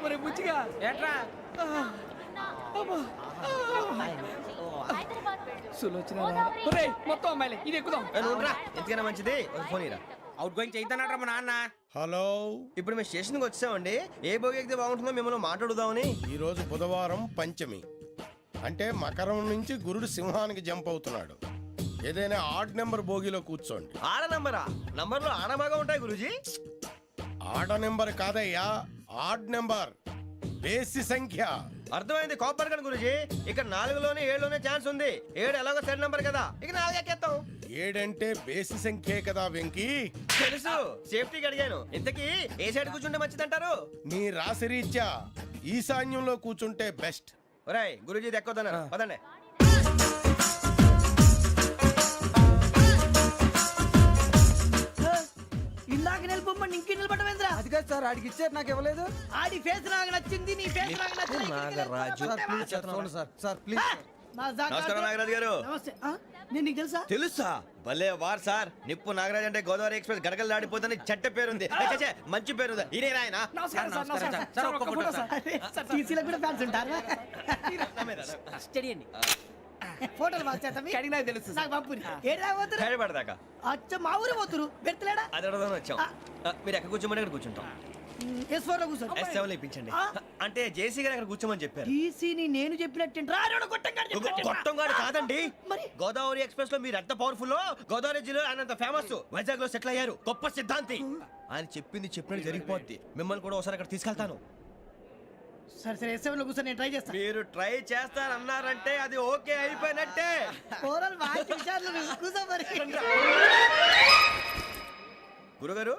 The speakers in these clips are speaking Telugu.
ఒరే బుచ్చిగా ఏట్రా సులోచన ఒరే మొత్తం అమ్మాయిలే ఇది ఎక్కుదాం. ఎందుకైనా మంచిది ఒక ఫోన్ ఇరా. అవుట్ గోయింగ్ చేద్దానట్రా మా నాన్న. హలో, ఇప్పుడు మేము స్టేషన్కి వచ్చామండి. ఏ బోగి ఎక్కితే బాగుంటుందో మిమ్మల్ని మాట్లాడుదామని. ఈరోజు బుధవారం పంచమి, అంటే మకరం నుంచి గురుడు సింహానికి జంప్ అవుతున్నాడు. ఏదైనా ఆడ్ నెంబర్ బోగిలో కూర్చోండి. ఆడ నంబరా? నంబర్లో ఆడ బాగా ఉంటాయి గురూజీ. ఆడ నెంబర్ కాదయ్యా, ఆడ్ నెంబర్, బేసి సంఖ్య. అర్థమైంది కాపర్ కానీ గురూజీ. ఇక్కడ 4లోనే 7లోనే ఛాన్స్ ఉంది. 7 ఎలాగో సెడ్ నంబర్ కదా, ఇక 4 ఎక్కేస్తాం. 7 అంటే బేసి సంఖ్యే కదా వెంకీ. తెలుసు, సేఫ్టీకి అడిగాను. ఇంతకీ ఏ సైడ్ కూర్చుంటే మంచిదంటారు? నీ రాశి రీత్యా ఈశాన్యంలో కూర్చుంటే బెస్ట్. ఒరేయ్ గురూజీ దెక్కొద్దన్నారు పదండి. ఇందాక నిలబొమ్మని ఇంకే నిలబడమేంద్రా? అది కాదు సార్, ఆడికి ఇచ్చారు నాకు ఇవ్వలేదు. ఆడి ఫేస్ నాకు నచ్చింది, నీ ఫేస్ నాకు నచ్చింది. నాగరాజు. Sir please. నమస్కారం నాగరాజు గారు. నమస్తే. నేను నీకు తెలుసా? తెలుసా? భలే వార్ సార్. నిప్పు నాగరాజ్ అంటే గోదావరి ఎక్స్ప్రెస్ గడగలు దాడిపోతుంది చెట్ట పేరుంది. మంచి పేరుంది. ఇదే ఆయన. నమస్కారం సార్. నమస్కారం సార్. ఒక్క ఫోటో సార్. సార్ టీసీలో కూడా ఫ్యాన్స్ ఉంటారా? స్టడీ అండి. ఫోటోలు మార్చేస్తాం. కడిగి నాకు తెలుసు నాకు పంపుని. ఏడా పోతురు? హైదరాబాద్ అచ్చ మా ఊరు పోతురు. పెడతలేడా? అది అడగదామని వచ్చాం. మీరు ఎక్కడ కూర్చోమని అక్కడ కూర్చుంటాం. S4 లో కూర్చో. S7 ఇప్పించండి. అంటే జేసీ గారు అక్కడ కూర్చోమని చెప్పారు. టీసీని నేను చెప్పినట్టు గొట్టంగాడు కాదండి. మరి గోదావరి ఎక్స్ప్రెస్ లో మీరు ఎంత పవర్ఫుల్. గోదావరి జిల్లా ఆయన ఫేమస్. వైజాగ్ లో సెటిల్ అయ్యారు. గొప్ప సిద్ధాంతి. ఆయన చెప్పింది చెప్పినట్టు జరిగిపోద్ది. మిమ్మల్ని కూడా ఒకసారి అక్కడ తీసుకెళ్తాను. సరే సరే S7 లో కూర్చో, నేను ట్రై చేస్తాను. మీరు ట్రై చేస్తారన్నారంటే అది ఓకే అయిపోయినట్టే. ఓవరాల్ బాగా చూశారు. కూర్చో మరి. గురుగారు,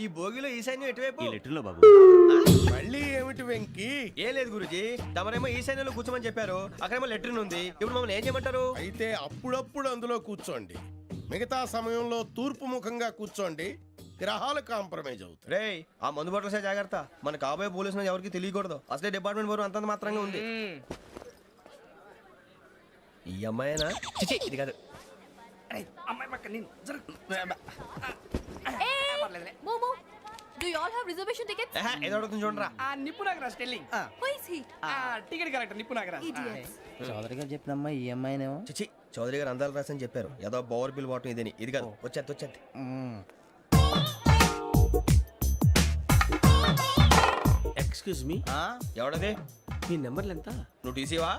ఈ భోగిలో ఈశాన్యం ఎటువైపు? మళ్ళీ ఏమిటి వెంకీ? ఏం లేదు గురుజీ, తమరేమో ఈశాన్యంలో కూర్చోమని చెప్పారు. అక్కడేమో లెట్రిన్ ఉంది. ఇప్పుడు మమ్మల్ని ఏం చేయమంటారు? అయితే అప్పుడప్పుడు అందులో కూర్చోండి. మిగతా సమయంలో తూర్పు ముఖంగా కూర్చోండి. గ్రహాలు కాంప్రమైజ్ అవుతాయి. రే, ఆ మందు బట్టలసే జాగ్రత్త. మన కాబోయే పోలీసులు ఎవరికి తెలియకూడదు. అసలే డిపార్ట్మెంట్ బోరు అంతంత మాత్రంగా ఉంది. ఈ అమ్మాయినా? చిచి, ఇది కాదు. అమ్మాయి పక్క నేను Momo, do you all have reservation tickets? ఏదో అడుగుతుంది చూడరా. ఆ నిప్పు Nagaraj telling. Who is he? Ticket correct నిప్పు నాగరాజ్. Idiots. చౌదరి గారు చెప్పినమ్మా ఈ అమ్మాయినేమో. చిచి, చౌదరి గారు అందాలు రాసని చెప్పారు. ఏదో బోర్ బిల్ వాటం ఇదని. ఇది కాదు, వచ్చేది. Excuse me, ఎవడది? మీ నెంబర్లు ఎంత? నువ్వు టీసీవా?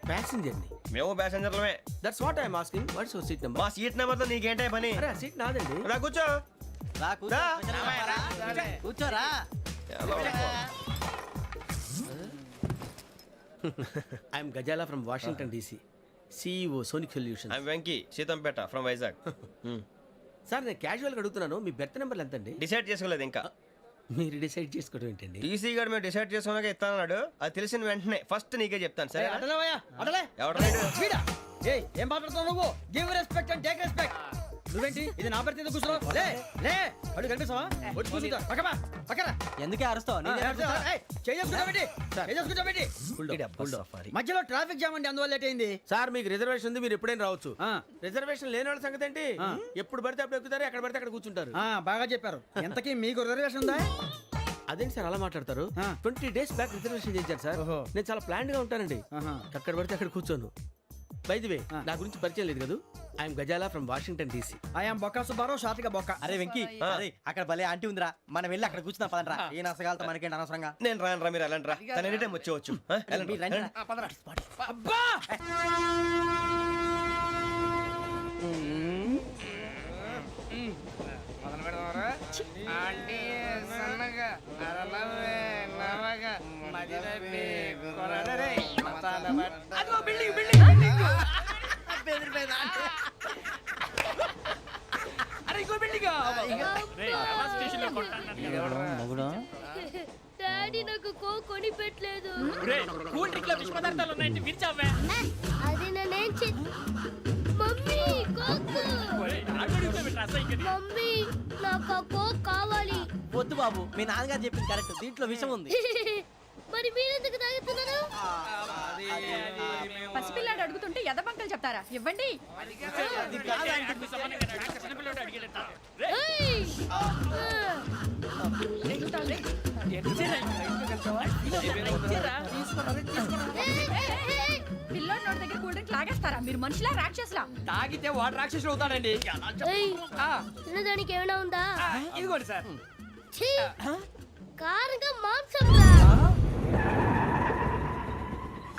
ప్యాసింజర్ ని. మేము ప్యాసెంజర్లమే. That's what I'm asking. What's your seat number? మా సీట్ నెంబర్తో నీకేంటే పని? అరే ఆ సీట్ నాదండి. రా కూర్చో. రా. కూర్చోరా. I'm Gazala from Washington DC, CEO Sonic Solutions. I'm Venky, Seethampeta from Vizag. Sir నేను క్యాజువల్గా అడుగుతున్నాను, మీ బెర్త్ నెంబర్లు ఎంత అండి? డిసైడ్ చేసుకోలేదు ఇంకా. మీరు డిసైడ్ చేసుకోవడం ఏంటండి? టీసీ గారు మేము డిసైడ్ చేసుకున్నాక ఇస్తానన్నాడు. అది తెలిసిన వెంటనే ఫస్ట్ నీకే చెప్తాను. సరే? అడలే ఎవరు? ఏం మాట్లాడుతున్నావు నువ్వు? Give respect and take respect. నువ్వేంటి ఇది నా పరిస్థితి కూర్చున్నావు? లే లే, అడుగు కనిపిస్తావా? వచ్చి కూర్చుంటా. పక్కన ఎందుకే అరుస్తావు? మధ్యలో ట్రాఫిక్ జామ్ అండి, అందువల్ల లేట్ అయింది. సార్ మీకు రిజర్వేషన్ ఉంది, మీరు ఎప్పుడైనా రావచ్చు. రిజర్వేషన్ లేని వాళ్ళ సంగతి ఏంటి? ఎప్పుడు పడితే అప్పుడు ఎక్కుతారు, ఎక్కడ పడితే అక్కడ కూర్చుంటారు. బాగా చెప్పారు. ఎంతకీ మీకు రిజర్వేషన్ ఉందా? అదేంటి సార్ అలా మాట్లాడతారు? 20 days బ్యాక్ రిజర్వేషన్ చేశారు సార్. నేను చాలా ప్లాన్డ్ గా ఉంటానండి. అక్కడ పడితే అక్కడ కూర్చోను. బై ది వే, నా గురించి పరిచయం లేదు కదా. I'm Gazala from Washington DC. I'm Bokka Subbarao, షార్ట్గా బొక్క. అరే వెంకీ, అక్కడ భలే ఆంటీ ఉందిరా, మనం వెళ్ళి అక్కడ కూర్చున్నా పదనరా. ఏ నసగాలతో మనకేంటి అనవసరంగా. నేను రాను రా, మీరు వెళ్ళండి రా. తన ఎనీ టైం వచ్చేవచ్చు. అబ్బా బిల్డింగ్ బిల్డింగ్ బిల్డింగ్. అరే ఇంకో బిల్డింగ్. డాడీ నాకు కోక్ కొని పెట్టలేదు. కూల్ డ్రింక్ లో విష పదార్థాలు ఉన్నాయంటే విరిచావే. అది నేనేం మమ్మీ కోక్. మమ్మీ నాకు కోక్ కావాలి. వద్దు బాబు, మీ నాన్నగారు చెప్పింది కరెక్ట్, దీంట్లో విషయం ఉంది. మరి మీరెందుకు తాగుతున్నారు? పసిపిల్లాడు అడుగుతుంటే ఎదబంకలు చెప్తారా? ఇవ్వండి. పిల్లోడి నోటి దగ్గర కూల్ డ్రింక్ లాగేస్తారా మీరు మనుషులా రాక్షసులా? తాగితే వాడు రాక్షసులు అవుతాడండి. ఆ, తినడానికి ఏమైనా ఉందా? ఇదిగోండి సార్. ఛీ! కారంగా మాంసం రా.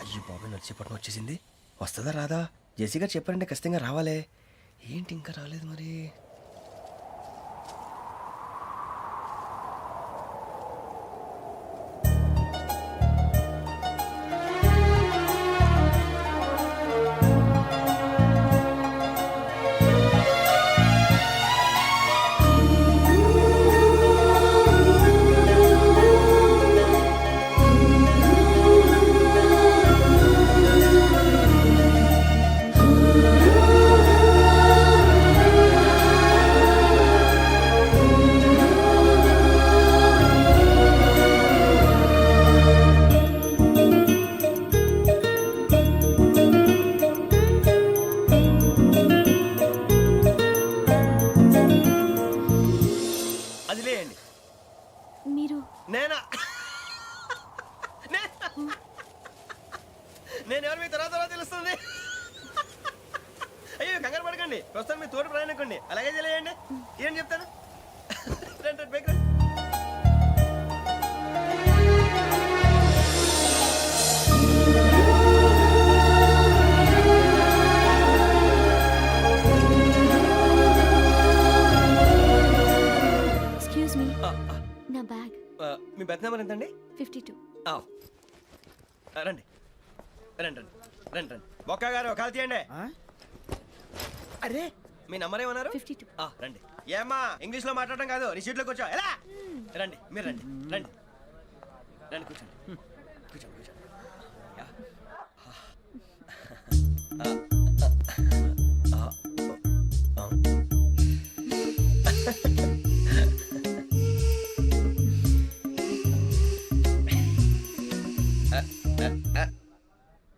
అయ్యి బాబాయ్ నడిచేపట్నం వచ్చేసింది. వస్తుందా రాదా? జెసి గారు చెప్పారంటే ఖచ్చితంగా రావాలే. ఏంటి ఇంకా రాలేదు మరి? అది లేయండి. మీరు నేనా? నేను ఎవరు మీ తర్వాత తెలుస్తుంది. అయ్యో కంగారు పడకండి, ప్రస్తుతం మీ తోటి ప్రయాణకండి. అలాగే తెలియండి. ఏం చెప్తాను. రండి రండి, బైక్ రండి. ఎక్స్క్యూజ్ మీ, నా బ్యాగ్. మీ బెత్ నెంబర్ ఎంతండి? 52. రండి రండి రండి రండి రండి. బొక్క గారు కాల్ తీయండి. అరే మీ నంబర్ ఏమన్నారు? 52. రండి. ఏమ్మా ఇంగ్లీష్ లో మాట్లాడడం కాదు, నీ సీట్లో కూర్చో. ఎలా రండి, మీరు రండి రండి రండి, కూర్చోండి కూర్చోండి కూర్చోండి.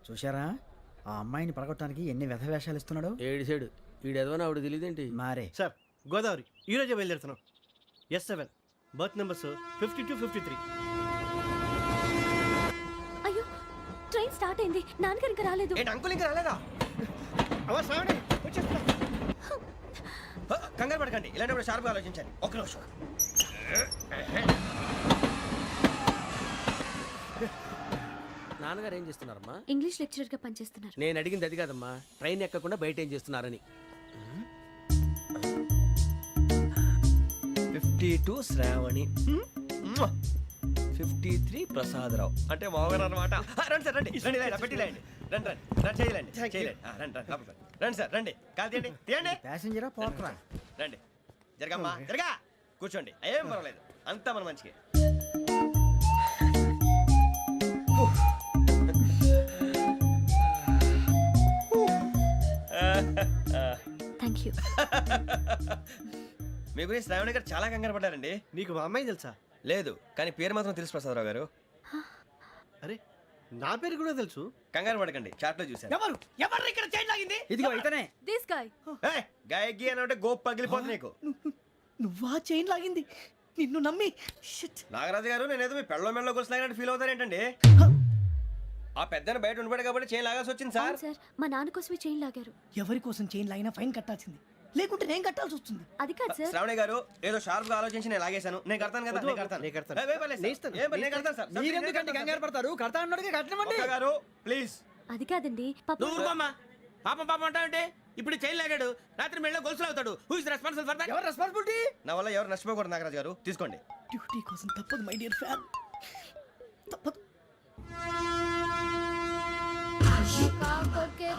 చూశారా ఆ అమ్మాయిని పడగొట్టడానికి ఎన్ని వ్యధ వేషాలు ఇస్తున్నాడు. ఏడు సైడు ఈడు ఎదవని ఆవిడ తెలియదేంటి? మారే సార్ గోదావరి ఈ రోజే బయలుదేరుతున్నాం. S7 berth numbers 52, 53. అయ్యో, ట్రైన్ స్టార్ట్ అయింది. నాన్నగారు ఇంకా రాలేదు. ఏంటి అంకుల్ ఇంకా రాలేదా? కంగారు పడకండి, ఇలాంటప్పుడు షార్ప్గా ఆలోచించండి. ఒక్క నిమిషం. నాన్నగారు ఏం చేస్తున్నారమ్మా? ఇంగ్లీష్ లెక్చరర్ గా పనిచేస్తున్నారు. నేను అడిగింది అది కాదమ్మా, ట్రైన్ ఎక్కకుండా బయట ఏం చేస్తున్నారని. 52 శ్రావణి, 53 ప్రసాదరావు అంటే మామగారు అనమాట. రండి సార్ రండి రండి, లేండి పెట్టి లేండి. రండి రండి రండి, చేయలేండి చేయలేండి. రండి రండి లోపలికి రండి. రండి సార్ రండి, కాల్ తీయండి తీయండి. ప్యాసింజరా పోట్రా. రండి జరగమ్మా జరగా, కూర్చోండి. ఏం పర్వాలేదు, అంతా మన మంచికి. Thank you. మీ గురించి శ్రావణి గారు చాలా కంగారు పడ్డారండి. నీకు మా అమ్మాయి తెలుసా? లేదు, కానీ పేరు మాత్రం తెలుసు ప్రసాదరావు గారు. అరే నా పేరు కూడా తెలుసు. కంగారు పడకండి, చాట్ లో చూశాను. ఎవరు ఎవరు ఇక్కడ చైన్ లాగింది? ఇదిగో ఇతనే. This guy. గాయకి అని అంటే గోప్ పగిలిపోతుంది నీకు. నువ్వా చైన్ లాగింది? నిన్ను నమ్మి షిట్. నాగరాజు గారు, నేనేదో మీ పెళ్ళ మెళ్ళలో గురిసిలాగినట్టు ఫీల్ అవుతారేంటండి? ఆ పెద్దని బయట ఉండిపోయాడు కాబట్టి చైన్ లాగాల్సి వచ్చింది సార్. సార్, మా నాన్న కోసమే చైన్ లాగారు. ఎవరి కోసం చైన్ లాగినా ఫైన్ కట్టాల్సింది, లేకుంటే నేను కట్టాల్సి వస్తుంది. అది కాదు సార్. శ్రావణి గారు ఏదో షార్ప్ గా ఆలోచించి నేను లాగేశాను. నేను కడతాను కదా, నేను కడతాను. నేను కడతాను. ఏ, పర్లేదు సార్. ఏ, నేను కడతాను సార్. మీరెందుకంటే కంగారు పడతారు? కడతా అన్నాడుగా కట్టమండి. ఒక్క గారు ప్లీజ్. అది కాదండి పాప. నువ్వు ఊరుకోమ్మా. పాపం పాపం అంటావంటే ఇప్పుడు చైన్ లాగాడు, రాత్రి మెళ్ళ గొలుసులు అవుతాడు. Who is responsible for that? ఎవరు రెస్పాన్సిబిలిటీ? నా వల్ల ఎవరు నష్టపోకూడదు నాగరాజు గారు, తీసుకోండి. డ్యూటీ కోసం తప్పదు మై డియర్ ఫ్యాన్, తప్పదు.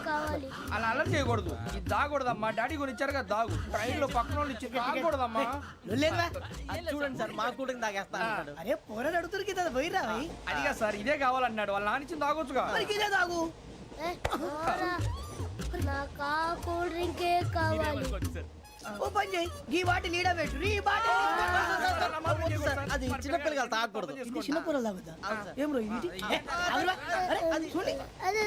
కావాలి. అలా అలర్ చేయకూడదు. ఇది దాగకూడదమ్మా. డాడీ కొని ఇచ్చారు కదా దాగు. ట్రైన్ లో పక్కన వాళ్ళు ఇచ్చి దాగకూడదమ్మా. చూడండి సార్, మా కూడా తాగేస్తా అన్నాడు. అరే పోరాడు అడుగుతారు కదా పోయిరా. అదిగా సార్, ఇదే కావాలన్నాడు. వాళ్ళ నాన్న ఇచ్చింది తాగొచ్చుగా. ఇదే తాగు. నాకు ఆ కూల్ డ్రింకే కావాలి. ఓ పని చేయి, ఈ బాటిల్ లీడ పెట్టు. ఈ బాటిల్ అది చిన్నపిల్లలు తాగకూడదు. ఇది చిన్న పొరలు తాగుతా. ఏం రో ఇది? అరే అది చూడండి. అదే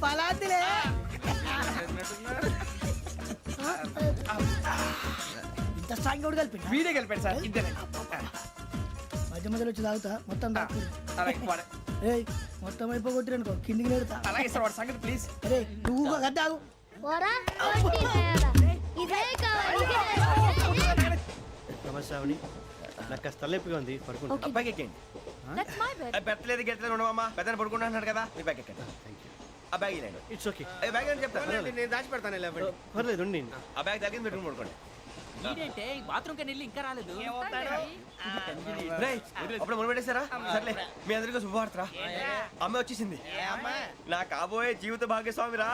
పలాతిలే. ఇంత స్ట్రాంగ్ కూడా కలిపి వీడే గెలిపాడు సార్ ఇద్దరే మధ్య మధ్యలో వచ్చి తాగుతా మొత్తం తాకు అలాగే వాడు. ఏయ్ మొత్తం అయిపోగొట్టిరు అనుకో కిందికి నేడుతా అలాగే సార్ వాడు సంగతి ప్లీజ్ అరే నువ్వు గద్ద తాగు నమస్తే శ్రావణి నాకు కాస్త తలెప్పిగా ఉంది పడుకుంటా Okay. అబ్బాయికి ఎక్కండి That's my bed. పెట్టలేదు గెట్టలేదు ఉండవమ్మా పెద్దని పడుకుంటున్నాడు కదా మీ బ్యాగ్ ఎక్కండి ఆ బ్యాగ్ ఇలాండి ఇట్స్ ఓకే బ్యాగ్ అని చెప్తాను నేను దాచి పెడతాను పర్లేదు ఉండి ఆ బ్యాగ్ తగ్గింది పెట్టుకుని పడుకోండి బాత్రూమ్ కని వెళ్ళి ఇంకా రాలేదు రేయ్, అప్పుడు మొదలు పెట్టేశారా సర్లే మీ అందరికీ శుభవార్తరా అమ్మ వచ్చేసింది నా కాబోయే జీవిత భాగ్యస్వామిరా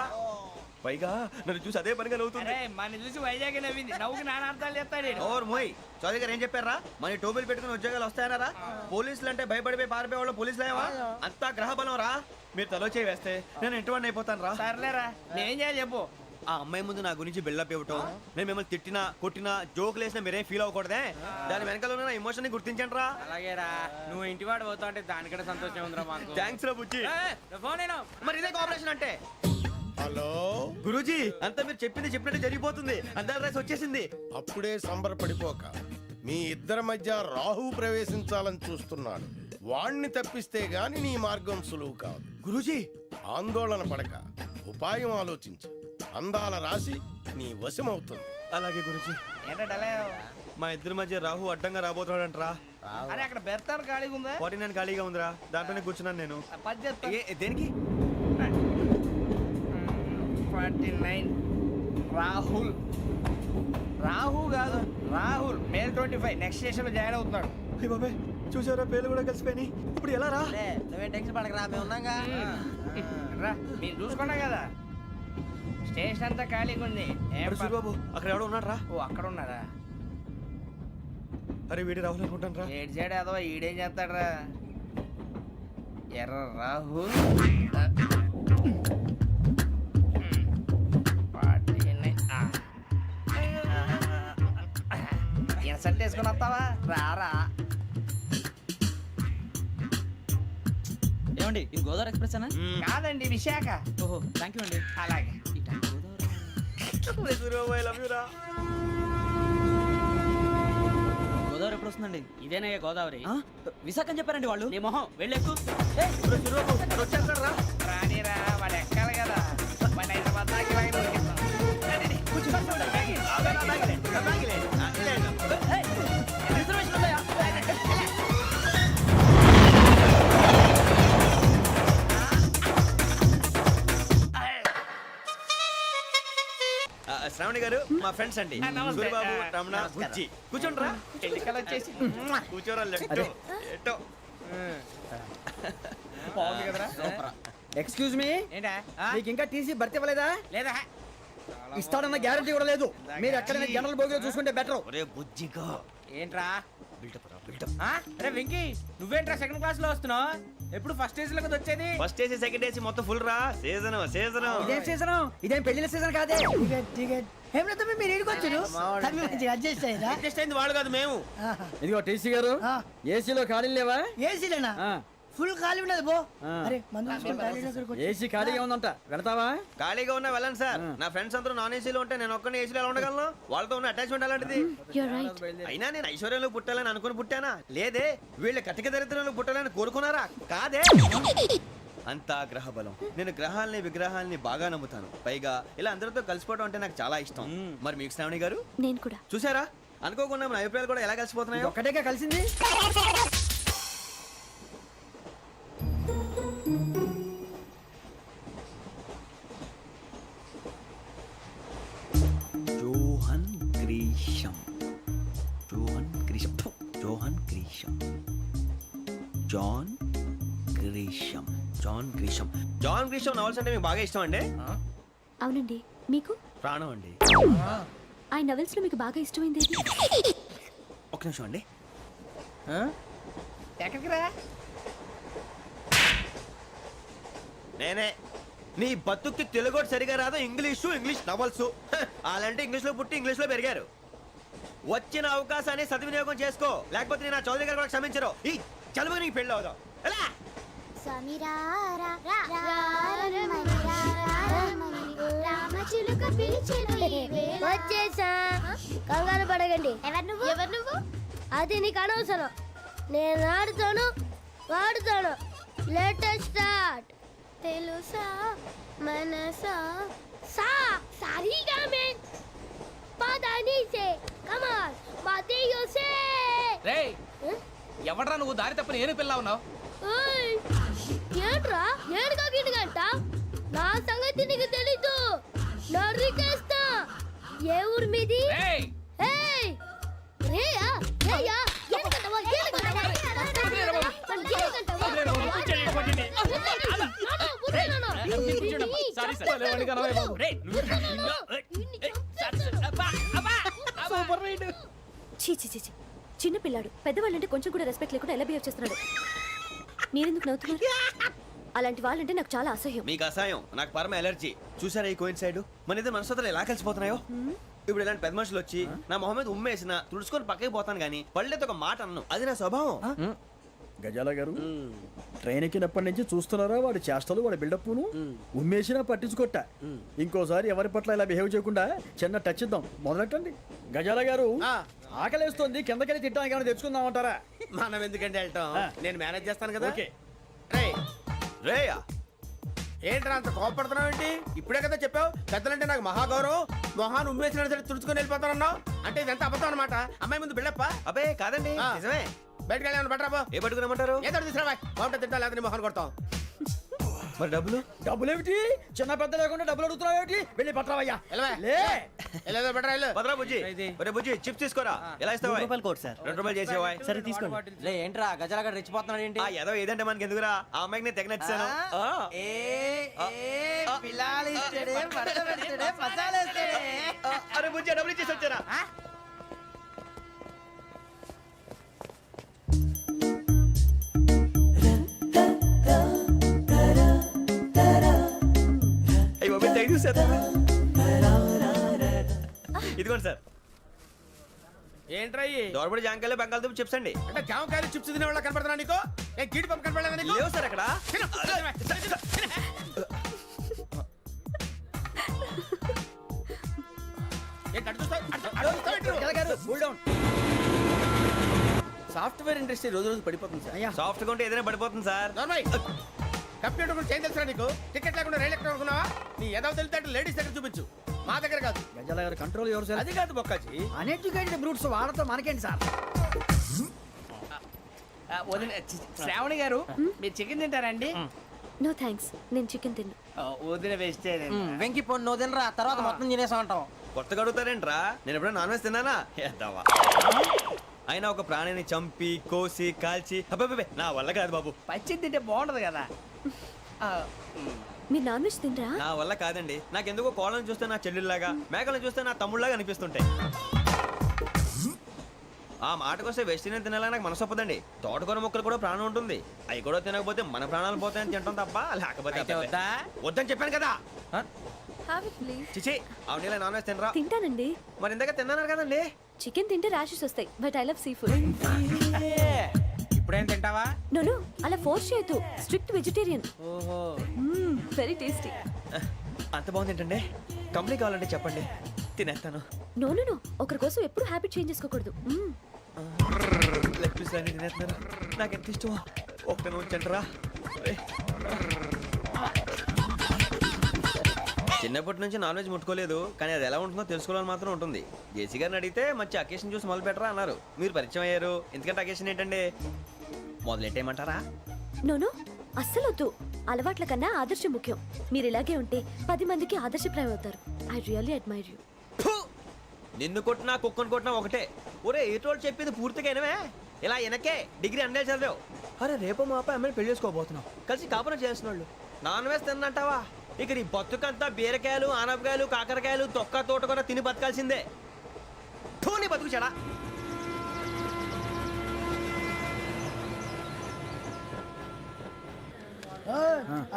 పైగా నన్ను చూసి అదే పనిగా నవ్వుతుంది మన చూసి వైజాగ్ నవ్వింది నవ్వుకి నాన్న అర్థాలు చెప్తాడు ఓర్ మోయ్ చౌదరి గారు ఏం చెప్పారా మన టోబీలు పెట్టుకుని ఉద్యోగాలు వస్తాయనరా పోలీసులు అంటే భయపడిపోయి పారిపోయే వాళ్ళు పోలీసులేవా అంతా గ్రహ బలం రా మీరు తలో చేయి వేస్తే నేను ఇంటివాడిని అయిపోతాను రా సర్లేరా నేనేం చేయాలి చెప్పు ఆ అమ్మాయి ముందు నా గురించి బిల్డప్ ఇవ్వటం నేను మిమ్మల్ని తిట్టినా కొట్టినా జోకులు వేసినా మీరేం ఫీల్ అవ్వకూడదే దాని వెనకాల ఉన్న ఎమోషన్ ని గుర్తించండి రా అలాగేరా నువ్వు ఇంటి వాడు పోతా అంటే దానికంటే సంతోషం ఉందిరా మాకు థ్యాంక్స్ రా బుజ్జి ఫోన్ మరి ఇదే కోఆపరేషన్ అంటే హలో గురూజీ అంతా మీరు చెప్పింది చెప్పినట్టు జరిగిపోతుంది అందాల రైస్ వచ్చేసింది అప్పుడే సంబరపడిపోక మీ ఇద్దరి మధ్య రాహు ప్రవేశించాలని చూస్తున్నాడు వాణ్ణి తప్పిస్తే గాని నీ మార్గం సులువు కాదు గురూజీ ఆందోళన పడక ఉపాయం ఆలోచించు అందాల రాశి నీ వశమవుతుంది అలాగే గురూజీ ఏంటంటే మా ఇద్దరి మధ్య రాహు అడ్డంగా రాబోతున్నాడంట్రా అరే అక్కడ బెర్తాను ఖాళీగా ఉందా 49 ఖాళీగా ఉందిరా దాంట్లోనే కూర్చున్నాను నేను పది చెప్తా దేనికి 49 రాహుల్ రాహు కాదు రాహుల్ మే 25 నెక్స్ట్ స్టేషన్ లో జాయిన్ అవుతున్నాడు అయ్య బాబాయ్ చూసారా పేర్లు కూడా కలిసిపోయినాయి ఇప్పుడు ఎలా రా నువ్వే టెన్షన్ పడకరా మేము ఉన్నాగా రా మీరు చూసుకున్నా కదా స్టేషన్ అంతా ఖాళీగా ఉంది ఏం అరే సూరిబాబు అక్కడ ఎవడో ఉన్నాడు రా ఓ అక్కడ ఉన్నారా అరే వీడి రాహుల్ అనుకుంటాను రా ఏడు సైడ్ ఏదో ఈడేం చేస్తాడరా ఎర్ర రాహుల్ ఇన్సర్ట్ వేసుకుని వస్తావా రారా ఏమండి ఇది గోదావరి ఎక్స్ప్రెస్ అనా కాదండి విశాఖ ఓహో థ్యాంక్ యూ అండి అలాగే సూరిబాబు ఐ లవ్ యూ రా గోదావరి ఎప్పుడు వస్తుందండి ఇదేనయ్య గోదావరి విశాఖ అని చెప్పారండి వాళ్ళు నీ మొహం వెళ్ళెక్కు వచ్చేస్తాడు రా రానిరా వాడు ఎక్కాలి కదా వాడిని హైదరాబాద్ దాకా ఇలాగే దొరికిస్తాం. రండి, రండి. కూర్చో. రిజర్వేషన్ ఉన్నాయా శ్రావణి గారు మా ఫ్రెండ్స్ అండి నమస్తే. సూరిబాబు రమణ బుజ్జి కూర్చోండి రా ఎన్నికలు వచ్చేసి కూర్చోరా లెట్టో ఎట్టో బాగుంది కదరా ఎక్స్క్యూజ్ మీ ఏంటా మీకు ఇంకా టీసీ భర్తీ ఇవ్వలేదా లేదా ఇస్తాడన్న గ్యారంటీ కూడా లేదు మీరు ఎక్కడైనా జనరల్ బోగిలో చూసుకుంటే బెటర్ ఒరే బుజ్జిగా ఏంట్రా బిల్డప్ రా బిల్డప్ అరే వెంకీ నువ్వేంట్రా సెకండ్ క్లాస్ లో వస్తున్నావు ఎప్పుడు ఫస్ట్ ఏజ్ లో కదా వచ్చేది ఫస్ట్ ఏసీ సెకండ్ ఏసీ మొత్తం ఫుల్ రా సీజన్ సీజన్ ఇదేం సీజన్ ఇదేం పెళ్లిన సీజన్ కాదే టికెట్ టికెట్ ఏమిటో మీరు ఇడికి వచ్చారు తమ్మి మంచిగా అడ్జస్ట్ అయ్యారా అడ్జస్ట్ అయింది వాళ్ళు కాదు మేము ఇదిగో టీసీ గారు ఆ. ఏసీలో ఖాళీలు లేవా ఏసీలేనా ఆ. ఫుల్ ఖాళీ ఉన్నది బో ఆ. అరే మందు తీసుకొని టాయిలెట్ దగ్గరికి వచ్చి. ఏసీ ఖాళీగా ఉందంట వెళతావా ఖాళీగా ఉన్నా వెళ్ళండి సార్ నా ఫ్రెండ్స్ అందరూ నాన్ ఏసీలో ఉంటే నేను ఒక్కనే ఏసీలో ఎలా ఉండగలను వాళ్ళతో ఉన్న అటాచ్మెంట్ అలాంటిది You're right. అయినా నేను ఐశ్వర్యంలో పుట్టాలని అనుకుని పుట్టానా లేదే వీళ్ళ కటిక దరిద్రంలో పుట్టాలని కోరుకున్నారా కాదే అంతా గ్రహ బలం నేను గ్రహాలని విగ్రహాలని బాగా నమ్ముతాను పైగా ఇలా అందరితో కలిసిపోవడం అంటే నాకు చాలా ఇష్టం మరి మీకు శ్రావణి గారు నేను కూడా చూసారా అనుకోకుండా మన అభిప్రాయాలు కూడా ఎలా కలిసిపోతున్నాయో ఒక్కటేగా కలిసింది John Grisham John Grisham John Grisham John Grisham John Grisham John Grisham novels అంటే మీకు బాగా ఇష్టం అండి అవునండి మీకు ప్రాణం అండి ఆ నవెల్స్ లో మీకు బాగా ఇష్టమైంది ఏది? ఒక నిమిషం అండి ఎక్కడికి రా నేనే నీ బతుక్కి తెలుగు సరిగా రాదు ఇంగ్లీష్ నవల్స్ అలాంటి ఇంగ్లీష్ లో పుట్టి ఇంగ్లీష్ లో పెరిగారు వచ్చిన అవకాశాన్ని సద్వినియోగం చేసుకో లేకపోతే నేను నా చౌదరి గారు కూడా క్షమించరు ఈ చదువు నీకు పెళ్ళి అవుదాం ఎలా స్వామి రామ వచ్చేసా, కంగారు పడకండి. ఎవరు నువ్వు? అది నీకు అనవసరం. నేను ఆడుతాను, వాడుతాను. Latest start. తెలుసా మనసా సా సారీగా మెన్ పదని సే కమాన్ మాదేయో సే. రేయ్ ఎవడ్రా నువ్వు దారి తప్పని ఏను పిల్ల ఉన్నావు? ఓయ్ ఏంట్రా ఏడుగా గిడుగంట? నా సంగతి నీకు తెలీదు. నరికేస్తా. ఏ ఊరు మీది? రేయ్ ఏయ్ రేయా రేయా ఏడుగంటవా ఏడుగంటవా సారీ సార్ రేయ్ సూపర్ రైడ్. చీ చీ చీ చీ. చిన్న పిల్లాడు పెద్దవాళ్ళంటే కొంచెం కూడా రెస్పెక్ట్ లేకుండా ఎలా బిహేవ్ చేస్తున్నాడు. మీరెందుకు నవ్వుతున్నారు? అలాంటి వాళ్ళంటే నాకు చాలా అసహ్యం. మీకు అసహాయం, నాకు పరమ ఎలర్జీ. చూసారా ఈ కోయిన్ సైడ్ మన ఇద్దరు మనసుతో ఎలా కలిసిపోతున్నాయో. ఇప్పుడు ఇలాంటి పెద్ద మనుషులు వచ్చి నా మొహం మీద ఉమ్మేసిన తుడుచుకొని పక్కకి పోతాను కానీ పళ్ళేతో ఒక మాట అన్ను. అది నా స్వభావం. గజాల గారు ట్రైన్ ఎక్కినప్పటి నుంచి చూస్తున్నారా వాడి చేష్టలు, వాడి బిల్డప్ను. ఉమ్మేసినా పట్టించుకోట. ఇంకోసారి ఎవరి పట్ల ఇలా బిహేవ్ చేయకుండా చిన్న టచ్ ఇద్దాం. మొదలెట్టండి. గజాల గారు ఆకలేస్తోంది, కిందకెళ్ళి తిట్టడానికి ఏమైనా తెచ్చుకుందామంటారా? మనం ఎందుకంటే వెళ్తాం, నేను మేనేజ్ చేస్తాను కదా. ఓకే. రేయా ఏంట్రా అంత కోపడుతున్నావు ఏంటి? ఇప్పుడే కదా చెప్పావు పెద్దలంటే నాకు మహాగౌరవం, మొహాన్ని ఉమ్మేసిన సరే తుడుచుకొని వెళ్ళిపోతానన్నావు. అంటే ఇదంతా అబద్ధం అనమాట. అమ్మాయి ముందు బిల్డప్ప. అబ్బే కాదండి, ఆ. నిజమే. బయటకు వెళ్ళాను బట్రాబో. ఏ పట్టుకురమ్మంటారు? ఏదో తీసుకురా బాగుంటుంది తింటా లేదా మొహాన్ని కొడతాం. మరి డబ్బులు? డబ్బులేమిటి? చిన్న పెద్ద లేకుండా డబ్బులు అడుగుతున్నావు ఏమిటి? వెళ్ళి పట్టరావయ్యా. వెళ్ళవా? లే వెళ్ళేదో బట్రా వెళ్ళు. భద్రా బుజ్జి, ఒరే బుజ్జి చిప్స్ తీసుకోరా. ఎలా ఇస్తావా? Court sir. 2 రూపాయలు చేసేవా? సరే తీసుకోండి. లే ఏంట్రా గజాల గడ రెచ్చిపోతున్నాడు ఏంటి? ఆ ఏదో ఏదంటే మనకి ఎందుకురా, ఆ అమ్మాయికి నేను తెగ నచ్చాను. అరే బుజ్జి డబ్బులు ఇచ్చేసి వచ్చారా? అయ్యో తెగ చూసేస్తా. ఇదిగోండి సార్. ఏంట్రా ఇయి? దోరబడి జాంకాయలు బంగాళదుంప చిప్స్ అండి. అంటే జామకాయలు చిప్స్ తినే వాళ్ళ కనపడుతున్నా నీకు? ఏ గీడి పంప కనపడలేదా నీకు? లేవు సార్ అక్కడ. తిను, తిను, తిను. ఏంటి అటు చూస్తావు? అటు చూస్తావు ఏంటి నువ్వు? గజాల గారు కూల్ డౌన్. సాఫ్ట్వేర్ ఇండస్ట్రీ రోజు రోజు పడిపోతుంది సార్. అయ్యా సాఫ్ట్ గా ఉంటే ఏదైనా పడిపోతుంది సార్. నార్మల్ కంప్యూటర్ గురించి ఏం తెలుసా నీకు? టికెట్ లేకుండా రైలు ఎక్కడ అనుకున్నావా? నీ ఏదో తెలితే లేడీస్ దగ్గర చూపించు, మా దగ్గర కాదు. గజాల గారు కంట్రోల్ ఎవరు సార్? అది కాదు బొక్కాజీ. అన్ఎడ్యుకేటెడ్ బ్రూట్స్ వాడతాం మనకేంటి సార్? శ్రావణి గారు మీరు చికెన్ తింటారండి? నో థ్యాంక్స్, నేను చికెన్ తిన్ను. వదిన వేస్తే వెంకి పొన్ను నువ్వు తినరా, తర్వాత మొత్తం తినేసా ఉంటాం. కొత్తగా అడుగుతారేంట్రా? నేను ఎప్పుడైనా నాన్ వెజ్ తిన్నానా? ఎద్దావా. అయినా ఒక ప్రాణిని చంపి కోసి కాల్చి అబ్బబ్బే నా వల్ల కాదు బాబు. పచ్చి తింటే బాగుంటది కదా. మీరు నాన్ వెజ్ తినరా? నా వల్ల కాదండి. నాకెందుకో కోళ్ళని చూస్తే నా చెల్లెళ్ళలాగా, మేకలను చూస్తే నా తమ్ముళ్ళలాగా అనిపిస్తుంటాయి. ఆ మాటకొస్తే వెస్టిరియన్ తినాలని నాకు మనసు ఒప్పదండి. తోటకూర మొక్కలు కూడా ప్రాణం ఉంటుంది. అవి కూడా తినకపోతే మన ప్రాణాలు పోతాయని తింటాం తప్ప లేకపోతే వద్దా? వద్దని చెప్పాను కదా. Have it please. చిచి అవునీ నాన్ వెజ్ తినరా? తింటానండి. మరి ఇందాక తిన్నాను కదండి. చికెన్ తింటే ర్యాషెస్ వస్తాయి, but I love sea food. ఇప్పుడేం తింటావా? నో అలా ఫోర్స్ చేయొద్దు. Strict vegetarian. ఓహో వెరీ టేస్టీ. అంత బాగుంది ఏంటండి? కంపెనీ కావాలంటే చెప్పండి, తినేస్తాను. నో ఒకరి కోసం ఎప్పుడు హ్యాబిట్ చేంజ్ చేసుకోకూడదు. లెగ్ పీస్ అన్ని తినేస్తున్నారు. నాకు ఎంత ఇష్టమో. ఒకటే ఉంచండిరా. చిన్నప్పటి నుంచి నాన్ వెజ్ ముట్టుకోలేదు, కానీ అది ఎలా ఉంటుందో తెలుసుకోవాలని మాత్రం ఉంటుంది. జేసీ గారిని అడిగితే మంచి అకేషన్ చూసి మొదలు పెట్టరా అన్నారు. మీరు పరిచయం అయ్యారు, ఎందుకంటే అకేషన్ ఏంటండి? మొదలెట్టేయమంటారా? నో అస్సలు వద్దు. అలవాట్ల కన్నా ఆదర్శం ముఖ్యం. మీరు ఇలాగే ఉంటే 10 మందికి ఆదర్శప్రాయం అవుతారు. I really admire you. నిన్ను కొట్టినా కుక్కను కొట్టినా ఒకటే. ఒరే ఏటోళ్ళు చెప్పింది పూర్తిగా వినవే. ఇలా వెనకే డిగ్రీ అన్నే చదివావు. అరే రేపు మా అబ్బాయి అమ్మాయిని పెళ్లి చేసుకోబోతున్నావు, కలిసి కాపురం చేసిన వాళ్ళు నాన్ వెజ్ తిన్నంటావా? ఇక నీ బతుకంతా బీరకాయలు, ఆనపకాయలు, కాకరకాయలు, తొక్క తోట కూడా తిని బతకాల్సిందే. నీ బతుకు చెడా.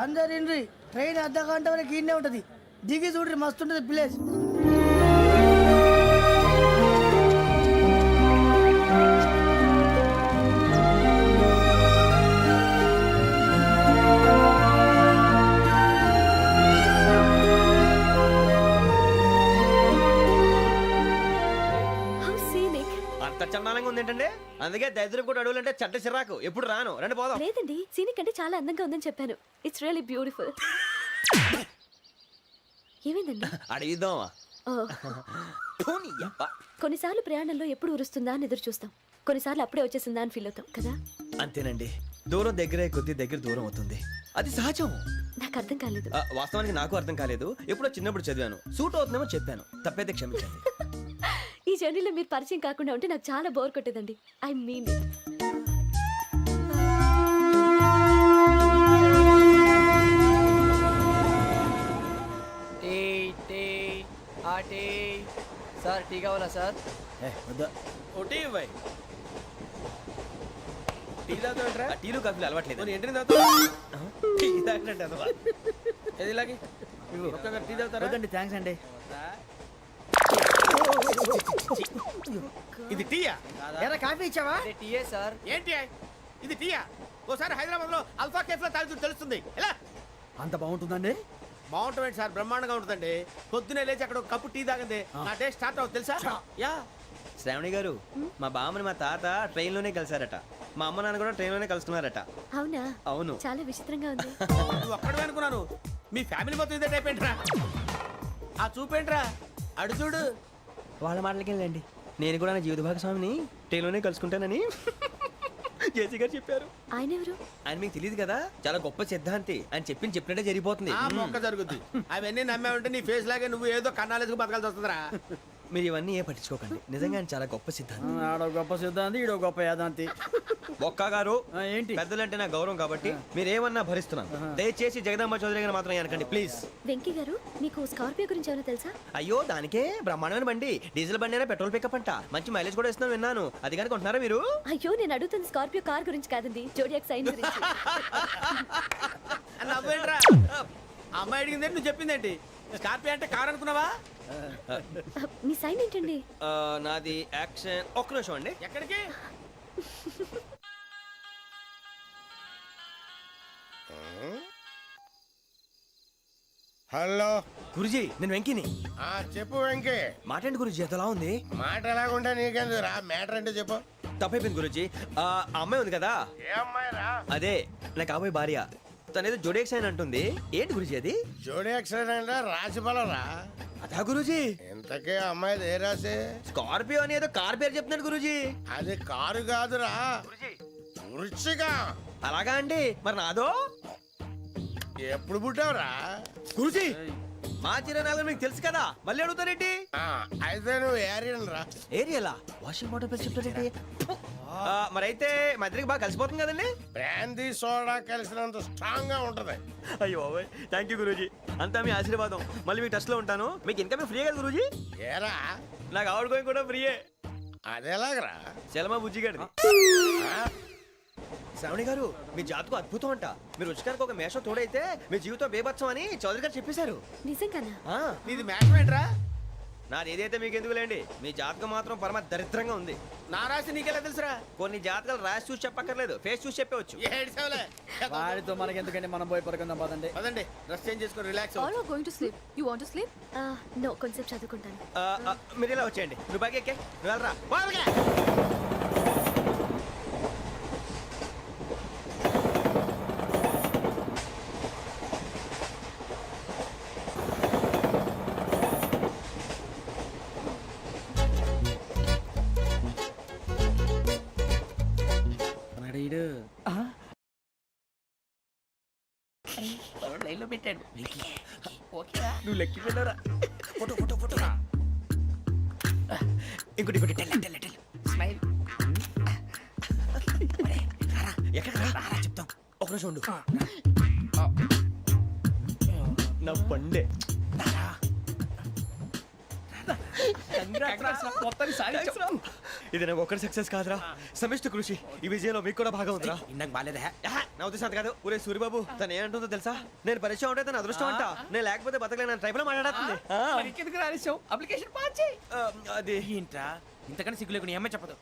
అందరు ఇండ్రి, ట్రైన్ అర్ధ గంట వరకు ఇన్నే ఉంటది. దిగి చూడ్రి, మస్తు ఉంటది ప్లేస్. ఉంది ఏంటంటే అందుకే దరిద్రం కూడా అడవులంటే చెడ్డ చిరాకు ఎప్పుడు రాను రండి పోదాం లేదండి సీనిక్ అంటే చాలా అందంగా ఉందని చెప్పాను. It's really beautiful. ఏమైందండి? అడిగిద్దామా ఓ, కొన్నిసార్లు ప్రయాణంలో ఎప్పుడు ఉరుస్తుందా అని ఎదురు చూస్తాం, కొన్నిసార్లు అప్పుడే వచ్చేసిందా అని ఫీల్ అవుతాం కదా. అంతేనండి, దూరం దగ్గరే కొద్ది దగ్గర దూరం అవుతుంది, అది సహజం. నాకు అర్థం కాలేదు. వాస్తవానికి నాకు అర్థం కాలేదు, ఎప్పుడో చిన్నప్పుడు చదివాను, సూట్ అవుతుందేమో చెప్పాను, తప్పైతే క్షమించండి. ఈ జర్నీలో మీరు పరిచయం కాకుండా ఉంటే నాకు చాలా బోర్ కొట్టేదండి. I mean it. Tea tea ఆ టీ సార్ టీ కావాలా సార్? వద్దా. ఒకటి ఇవ్వాయి. టీ తాగుతావేంట్రా? టీలు కాఫీలు అలవాట్లేదు. ఏంటి తాగుతావు? టీ తాగినట్టు అదవా. ఏది ఇలాగే ఒక్కొక్క టీ తాగుతారా? వద్దండి, థ్యాంక్స్ అండి. ఇది టీయా? ఎరా కాఫీ ఇచ్చావా? అదే టీయే సార్. ఏంటి ఇది టీయా? ఓసారి హైదరాబాద్ లో అల్ఫా కేఫ్ లో తాగుతూ తెలుస్తుంది. ఎలా అంత బాగుంటుందండి? బాగుంటుంది సార్, బ్రహ్మాండంగా ఉంటుందండి. పొద్దునే లేచి అక్కడ ఒక కప్పు టీ తాగింది నా డే స్టార్ట్ అవుతుంది తెలుసా? యా. శ్రావణి గారు, మా బామ్మని మా తాత ట్రైన్ లోనే కలిసారట, మా అమ్మ నాన్న కూడా ట్రైన్ లోనే కలుసుకున్నారట. అవునా? అవును. చాలా విచిత్రంగా ఉంది. నువ్వు ఒక్కడే అనుకున్నాను, మీ ఫ్యామిలీ మొత్తం ఇదే టైప్ ఏంట్రా? ఆ చూపేంట్రా, అడు చూడు. వాళ్ళ మాటలకి వెళ్ళండి, నేను కూడా నా జీవిత భాగస్వామిని ట్రైన్ లోనే కలుసుకుంటానని జేసీ గారు చెప్పారు. ఆయన ఎవరు? ఆయన మీకు తెలియదు కదా, చాలా గొప్ప సిద్ధాంతి అని చెప్పినట్టే జరిగిపోతుంది. ఆ మొక్క జరుగుద్ది. అవన్నీ నమ్మే ఉంటే నీ ఫేస్ లాగే నువ్వు ఏదో కన్నాలేసుకు బతకాల్సి వస్తుందిరా. మీరు ఇవన్నీ ఏ పట్టించుకోకండి, నిజంగా ఆయన చాలా గొప్ప సిద్ధాంతి. ఆడో గొప్ప సిద్ధాంతి, ఈడో గొప్ప యాదాంతి. ఒక్క గారు, ఏంటి? పెద్దలంటే నా గౌరవం కాబట్టి మీరేమన్నా భరిస్తున్నాను. దయచేసి జగదాంబ చౌదరి గారు మాత్రం అనకండి ప్లీజ్. వెంకీ గారు, మీకు స్కార్పియో గురించి ఏమైనా తెలుసా? అయ్యో, దానికే బ్రహ్మాండమైన బండి, డీజిల్ బండి అయినా పెట్రోల్ పికప్ అంట, మంచి మైలేజ్ కూడా ఇస్తున్నాను విన్నాను. అది కానీ కొంటున్నారా మీరు? అయ్యో, నేను అడుగుతుంది స్కార్పియో కార్ గురించి కాదండి, జోడియాక్ సైన్ గురించి. నవ్వేంట్రా? అమ్మాయి అడిగింది నువ్వు చెప్పిందేంటి? స్కార్పియో అంటే కార్ అనుకున్నావా? మీ సైన్ ఏంటండి? నాది యాక్షన్. ఒక్క నిమిషం అండి. ఎక్కడికి? హలో గురుజీ, నేను వెంకిని. చెప్పు వెంకీ. మాట్లాడండి గురుజీ, ఎంతలా ఉంది? మాట ఎలాగుంటా నీకెందుకు రా, మ్యాటర్ అంటే చెప్పు. తప్పైపోయింది గురుజీ. ఆ అమ్మాయి ఉంది కదా, ఏ అమ్మాయి రా? అదే నా కాబోయే భార్య, తనేదో జోడేక్స్ అని అంటుంది. ఏంటి గురుజీ అది? జోడి యాక్సిడెంట్ రాసి రా. అదా గురుజీ? ఇంతకే అమ్మాయి ఏ రాసి? స్కార్పియో అని ఏదో కార్ పేరు చెప్తున్నాడు గురుజీ. అది కారు కాదురా, వృచ్చిక. అలాగా అండి, మరి నాదో? ఎప్పుడు పుట్టావురా? గురుజీ, మా చిరనాలు మీకు తెలుసు కదా, మళ్ళీ అడుగుతారేంటి? అయితే నువ్వు ఏరియన్ రా. ఏరియలా? వాషింగ్ వాటర్ పేరు చెప్తారేంటి? మరైతే మా ఇద్దరికి బాగా కలిసిపోతుంది కదండి. బ్రాందీ సోడా కలిసినంత స్ట్రాంగ్ గా ఉంటది. అయ్యో థ్యాంక్ యూ గురూజీ, అంతా మీ ఆశీర్వాదం. మళ్ళీ మీకు టచ్ లో ఉంటాను. మీకు ఇంకా ఫ్రీ కదా గురూజీ? ఏరా, నాకు ఆవిడ గోయింగ్ కూడా ఫ్రీయే. అదేలాగరా? చలమా బుజ్జి గారిది. శ్రావణి గారు, మీ జాతకు అద్భుతం అంట. మీరు రుచికారికి ఒక మేషం తోడైతే మీ జీవితం బేబత్సం అని చౌదరి గారు చెప్పేశారు. నిజంగానా? నీది మ్యాచ్ ఏంట్రా? నాది ఏదైతే మీకు ఎందుకు లేండి, మీ జాతకం మాత్రం పరమ దరిద్రంగా ఉంది. నా రాసి నీకెలా తెలుసురా? కొన్ని జాతకాలు రాసి చూసి చెప్పక్కర్లేదు, ఫేస్ చూసి చెప్పవచ్చు. ఏడ్చావులే. వాడితో మనకి ఎందుకండి, మనం పోయి పడుకుందాం పదండి. పదండి, డ్రెస్ చేంజ్ చేసుకొని relax. All are going to sleep. You want to sleep? No, కొంచెం చదువుకుంటాను. మీరు ఇలా వచ్చేయండి. నువ్వు బాగా ఎక్కే, నువ్వు వెళ్ళరా. లైన్లో పెట్టాడు. నువ్వు లెక్కి వెళ్ళరా. Photo photo photo. ఇంకోటి ఇంకోటి. స్మైల్. ఎక్కడ రా చెప్తాం. ఒక నిమిషం ఉండు. నా పండే. ఇది నాకు ఒక్కడి సక్సెస్ కాదురా, సమిష్టి కృషి. ఈ విజయంలో మీకు కూడా భాగం ఉందిరా. ఇందాక బాలేదా? నా ఉద్దేశం అంత కాదు. ఊరే సూరిబాబు, తను ఏమంటుందో తెలుసా? నేను పరిచయం ఉంటే తన అదృష్టం అంట. నేను లేకపోతే బతకలేను ట్రైబ్ లో మాట్లాడుతుంది. ఇంకెందుకు రాలేసావు? అప్లికేషన్ పాస్ చేయి. అది ఏంట్రా ఇంతకన్నా సిగ్గు లేకుండా ఏమై చెప్పదు.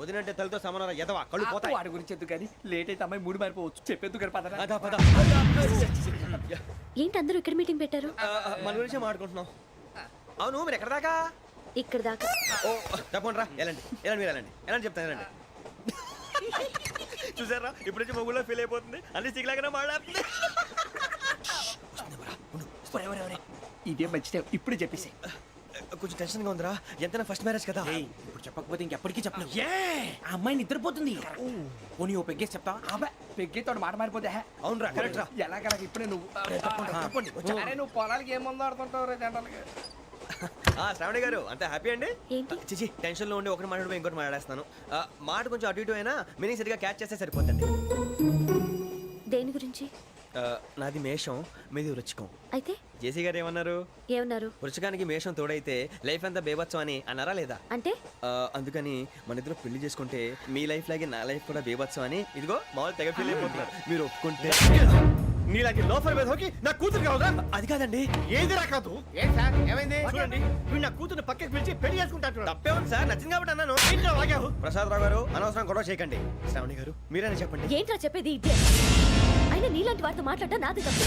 వదినంటే తలతో సమానం ఎదవా, కళ్ళు పోతాయి. వాడి గురించి ఎందుకు కానీ లేట్ అయితే అమ్మాయి మూడు మారిపోవచ్చు. చెప్పేందుకు కానీ పదరా. అదా పద. ఏంటి అందరూ ఇక్కడ మీటింగ్ పెట్టారు? మన గురించే మాట్లాడుకుంటున్నాం. అవును, మీరు ఎక్కడ దాకా? ఇక్కడ దాకా. ఓ తప్పకుండా రా వెళ్ళండి వెళ్ళండి మీరు వెళ్ళండి వెళ్ళండి చెప్తాను వెళ్ళండి. చూసారా ఇప్పుడు నుంచి మొగుల్లో ఫీల్ అయిపోతుంది అన్ని సిగ్లాగానే మాట్లాడుతుంది. ఇదే మంచి ఇప్పుడు చెప్పేసి కొంచెం టెన్షన్గా ఉందిరా ఎంతైనా ఫస్ట్ మ్యారేజ్ కదా. ఇప్పుడు చెప్పకపోతే ఇంకెప్పటికీ చెప్పను. ఆ అమ్మాయి నిద్రపోతుంది. పోనీ ఓ పెగ్గేసి చెప్తా. పెగ్గేతో మాట మారిపోతే అవునరా కరెక్ట్ రా. ఎలాగలా ఇప్పుడే నువ్వు అరే నువ్వు పొలాలకి ఏం మందు ఆడుతుంటావు రే జనరల్గా. శ్రావణి గారు అంత హ్యాపీ అండి? ఏంటి? చిచి టెన్షన్ లో ఉండి ఒకటి మాట్లాడిపోయి ఇంకోటి మాట్లాడేస్తాను. మాట కొంచెం అటు ఇటు అయినా మీనింగ్ సరిగా క్యాచ్ చేస్తే సరిపోతుంది. దేని గురించి? నాది మేషం మీది వృచ్చికం. అయితే జేసీ గారు ఏమన్నారు? ఏమన్నారు? వృచ్చికానికి మేషం తోడైతే లైఫ్ అంతా బేబత్సం అని అన్నారా లేదా? అంటే అందుకని మన ఇద్దరు పెళ్లి చేసుకుంటే మీ లైఫ్ లాగే నా లైఫ్ కూడా బేబత్సం అని ఇదిగో మామూలు తెగ ఫీల్ అయిపోతున్నారు. మీరు ఒప్పుకుంటే నీలాంటి లోఫర్ మీద హోకి నా కూతురు కావదా? అది కాదండి. ఏది రాకాదు. ఏంటి సార్ ఏమైంది? చూడండి వీడు నా కూతురు పక్కకి పిలిచి పెళ్లి చేసుకుంటాడు. తప్పే ఉంది సార్ నచ్చింది కాబట్టి అన్నాను. ప్రసాద్ రావు గారు అనవసరం గొడవ చేయకండి. శ్రావణి గారు మీరైనా చెప్పండి. ఏంట్రా చెప్పేది? ఇదే అయినా నీలాంటి వారితో మాట్లాడటం నాది తప్పు.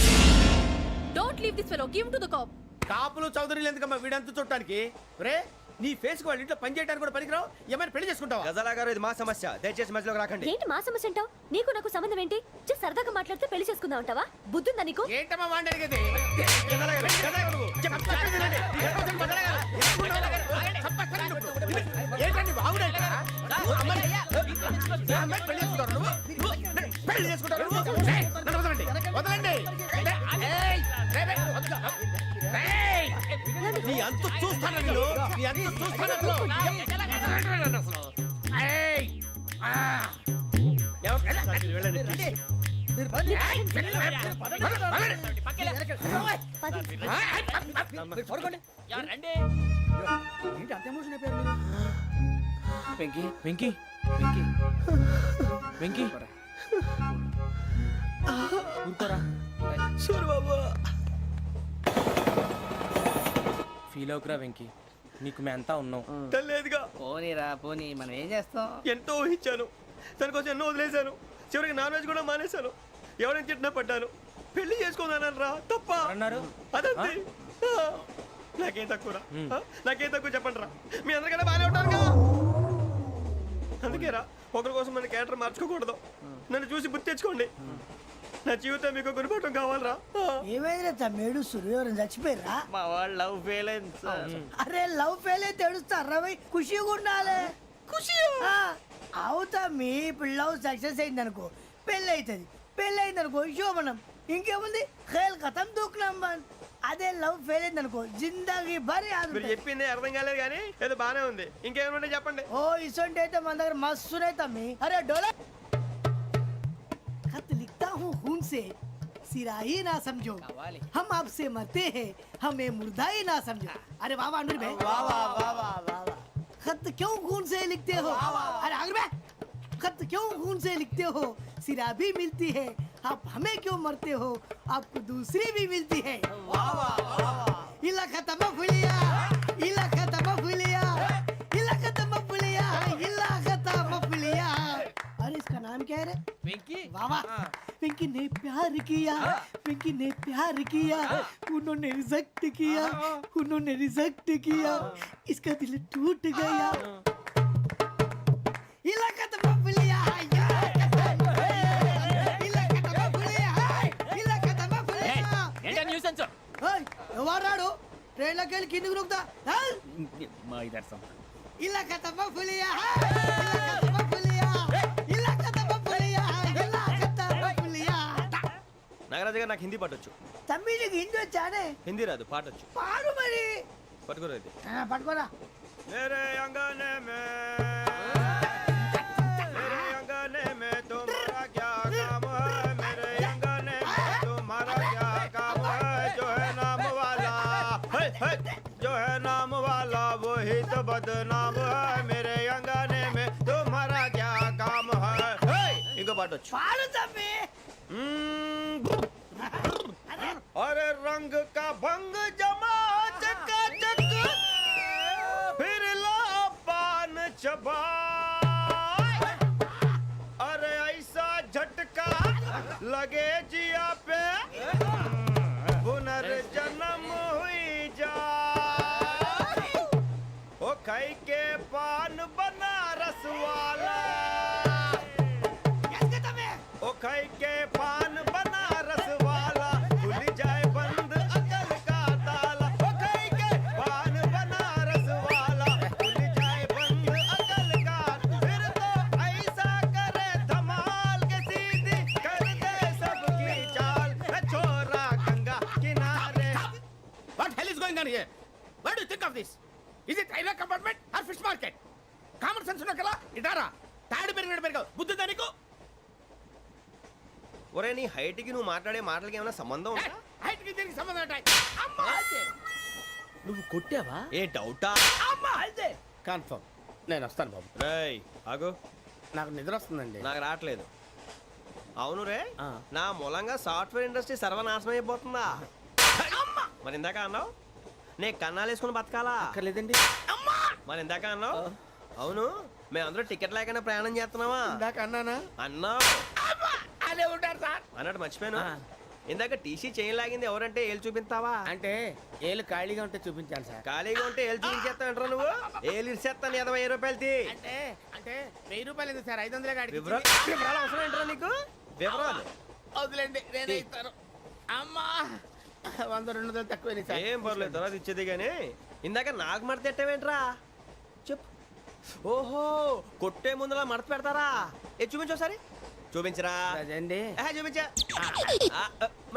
Don't leave this fellow give to the cop. కాపులు చౌదరులు ఎందుకమ్మా వీడంతా చూడటానికి? రే నీ ఫేస్ కు వాళ్ళ ఇంట్లో పని చేయడానికి కూడా పనికిరావు. ఏమైనా పెళ్లి చేసుకుంటావా? గజాలా గారు ఇది మా సమస్య దయచేసి మధ్యలోకి రాకండి. ఏంటి మా సమస్య అంటావు? నీకు నాకు సంబంధం ఏంటి? జస్ట్ సరదాగా మాట్లాడితే పెళ్లి చేసుకుందాం అంటావా? బుద్ధుందా నీకు? ఏంటమ్మా వాడిని అడిగేది? ఏంటండి బాగుండేట? పెళ్లి చేసుకుంటారు. వదలండి. నీ అంత చూస్తాను నీ అంత చూస్తాను. వెంకీ వెంకీ వెంకీ వెంకీ ఊరుకోరా. ఫీల్ అవుకురా వెంకీ, నీకు మేమంతా ఉన్నాం. తెలియదుగా. పోనీరా పోనీ, మనం ఏం చేస్తాం? ఎంతో ఊహించాను దానికోసం ఎన్నో వదిలేశాను. చివరికి నాన్ వెజ్ కూడా మానేశాను. ఎవరైనా తిట్టినా పడ్డాను. పెళ్లి చేసుకోదానని రా తప్ప అన్నారు. అదంతే. నాకేం తక్కువ నాకేం తక్కువ చెప్పండి రా. మీ అందరికన్నా బాగానే ఉంటారు కదా. అందుకే రా ఒకరి కోసం మన క్యారెక్టర్ మార్చుకోకూడదు. నన్ను చూసి గుర్తు తెచ్చుకోండి. నా జీవితం మీకు గురిపటం కావాలరా. ఏమైనా తమ్మేడు సూర్యవరం చచ్చిపోయిరా? మా వాళ్ళు లవ్ ఫెయిల్ అయింది సార్. అరే లవ్ ఫెయిల్ అయితే ఏడుస్తారా? ఖుషిగా ఉండాలి. ఖుషి అవుతా. మీ ఇప్పుడు లవ్ సక్సెస్ అయింది అనుకో పెళ్ళి అవుతుంది. పెళ్ళి అయింది అనుకో శోభనం. ఇంకేముంది ఖేల్ కథం దూకునాం బన్. అదే లవ్ ఫెయిల్ అయింది అనుకో జిందాగీ భారీ. మీరు చెప్పింది అర్థం కాలేదు కానీ ఏదో బానే ఉంది. ఇంకేమైనా చెప్పండి. ఓ ఇసొంటి అయితే మన దగ్గర మస్తునే తమ్మి. అరే డోలా खत लिखता हूँ खून से सिरा ही ना समझो हम आपसे मरते हैं हमें मुर्दा ही ना समझो. अरे वाह वाह अनुर भाई वाह वाह वाह वाह वाह. खत क्यों खून से लिखते हो? अरे अनुर भाई खत क्यों खून से लिखते हो? सिरा भी मिलती है आप हमें क्यों मरते हो? आपको दूसरी भी मिलती है. वाह वाह वाह. इला खत्म फुलिया इला खत्म फुलिया इला खत्म फुलिया इला खत्म फुलिया. अरे इसका नाम क्या है रे? వెంకీ वाह वाह. पिंकी ने प्यार किया. पिंकी ने प्यार किया. उन्होंने रिजेक्ट किया. उन्होंने रिजेक्ट किया. इसका दिल टूट गया. इलाका तो बबलिया ఎవరాడు ట్రైన్లోకి వెళ్ళి కిందికి నొక్కుతా. మా ఇదర్శం ఇలాకా తప్ప పులియా ఇలాకా తప్ప పులియా ఇలాకా తప్ప పులియా ఇలాకా తప్ప పులియా. నాగరాజు గారు నాకు హిందీ పాటొచ్చు. తమ్మి నీకు హిందీ వచ్చానే? హిందీ రాదు పాటొచ్చు. పాడు మరి. పట్టుకోలేదు. పట్టుకోరా. मेरे अंगने में मेरे अंगने में तुम्हारा क्या काम है? मेरे अंगने में तुम्हारा क्या काम है? जो है नाम वाला जो है नाम वाला वही तो बदनाम है. मेरे अंगने में तुम्हारा क्या काम है? इनको बाटो पाड़ो तम्मी. अरे रंग का भंग जमा चकाचक फिर ला पान चबा. अरे ऐसा झटका लगे जिया पे पुनर्जन्म हुई जा. ओ खाई के पान बनारस वाला ओ खाई के पान बनारस वाला खुल जाए बंद अकल का ताला ओ खाई के पान बनारस वाला खुल जाए बंद अकल का फिर तो ऐसा करे धमाल के सीधी कर दे सबकी चाल छोरा गंगा किनारे. What hell is going on here? What do you think of this? Is it railway compartment or fish market? Common sense ఉన్న కదా ఇటారా తాడు పెరిగావు బుద్ధి దానికి ఒరే నీ హైట్ కి నువ్వు మాట్లాడే మాటలకి ఏమైనా సంబంధం ఉందా? హైట్ కి దీనికి సంబంధం ఉంటాయి అమ్మా అదే నువ్వు కొట్టావా? ఏ డౌటా? అమ్మా అదే కన్ఫర్మ్ నేను వస్తాను బాబు. రేయ్ ఆగు, నాకు నిద్ర వస్తుందండి. నాకు రావట్లేదు. అవును రే, ఆ. నా మూలంగా సాఫ్ట్వేర్ ఇండస్ట్రీ సర్వనాశనం అయిపోతుందా? మరి ఇందాక అన్నావు నే కన్నాలు వేసుకుని బతకాలా? అక్కర్లేదండి. మరి ఇందాక అన్నావు అవును మేమందరూ టికెట్ లేకుండా ప్రయాణం చేస్తున్నావా? ఇందాక అన్నానా? అన్నావు. అదే ఉంటారు సార్. అన్నట్టు మర్చిపోయాను. ఆ. ఇందాక టీసీ చైన్ లాగింది ఎవరంటే ఏళ్ళు చూపిస్తావా? అంటే ఏళ్ళు ఖాళీగా ఉంటే చూపించాను సార్. ఖాళీగా ఉంటే ఏళ్ళు చూపించేస్తావు నువ్వు. ఏళ్ళు ఇచ్చేస్తాను 20 రూపాయలు తీ. అంటే అంటే 1000 రూపాయలు ఎందుకు సార్? 500 గాడికి వివరాలు అవసరం ఏంట్రా నీకు? వివరాలు వదిలేండి నేనే ఇస్తాను. అమ్మా 100-200 తక్కువ సార్. ఏం పర్లేదు తర్వాత ఇచ్చేది కానీ ఇందాక నాకు మడత పెట్టావేంట్రా? చెప్పు. ఓహో కొట్టే ముందులా మడత పెడతారా? ఏ చూపించు ఒకసారి. చూపించరా? అదండి చూపించా.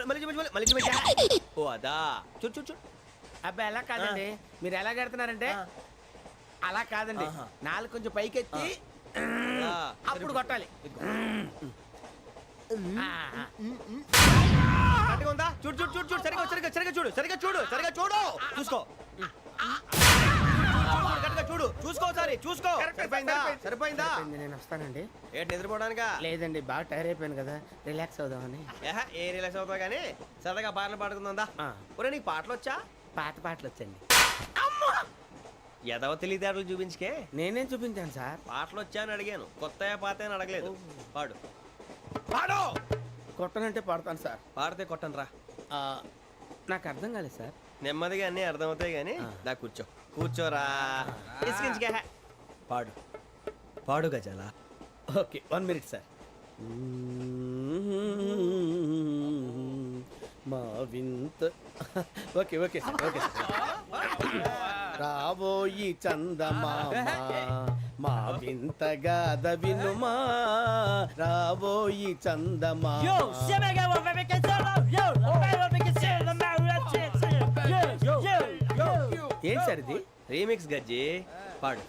మళ్ళీ చూపించు మళ్ళీ చూపించా. ఓ అదా చూడు చూడు చూడు. అబ్బాయి ఎలా కాదండి, మీరు ఎలా కడుతున్నారంటే అలా కాదండి. నాలుగు కొంచెం పైకెత్తి అప్పుడు కొట్టాలి. కరెక్ట్గా ఉందా? చూడు చూడు చూడు చూడు సరిగా సరిగా సరిగా చూడు సరిగా చూడు సరిగా చూడు చూసుకో. కరెక్ట్గా చూడు చూసుకో ఒకసారి చూసుకో. సరిపోయిందా? సరిపోయిందా? నేను వస్తానండి. ఏంటి నిద్రపోవడానికా? లేదండి బాగా టైర్ అయిపోయాను కదా, రిలాక్స్ అవుదామని. ఏ రిలాక్స్ అవుతావు కానీ సరదాగా పాటలు పాడుకుందా? ఒరే నీకు పాటలు వచ్చా? పాత పాటలు వచ్చండి. ఎదవ తెలివితేటలు చూపించుకే. నేనేం చూపించాను సార్? పాటలు వచ్చా అని అడిగాను, కొత్త పాత అని అడగలేదు. పాడు పాడు. కొట్టనంటే పాడతాను సార్. పాడితే కొట్టను రా. నాకు అర్థం కాలేదు సార్. నెమ్మదిగా అన్నీ అర్థమవుతాయి కానీ దా కూర్చో. కూర్చోరా. ఇసుకించుకే. పాడు పాడు గజాల. Okay 1 minute sir. మా వింత okay okay sir okay sir. రాబోయి చందమామ మా వింత గాథ వినుమా, రాబోయి చందమామ. ఏంటి సార్ ఇది? రీమిక్స్ గజ్జి. పాడు.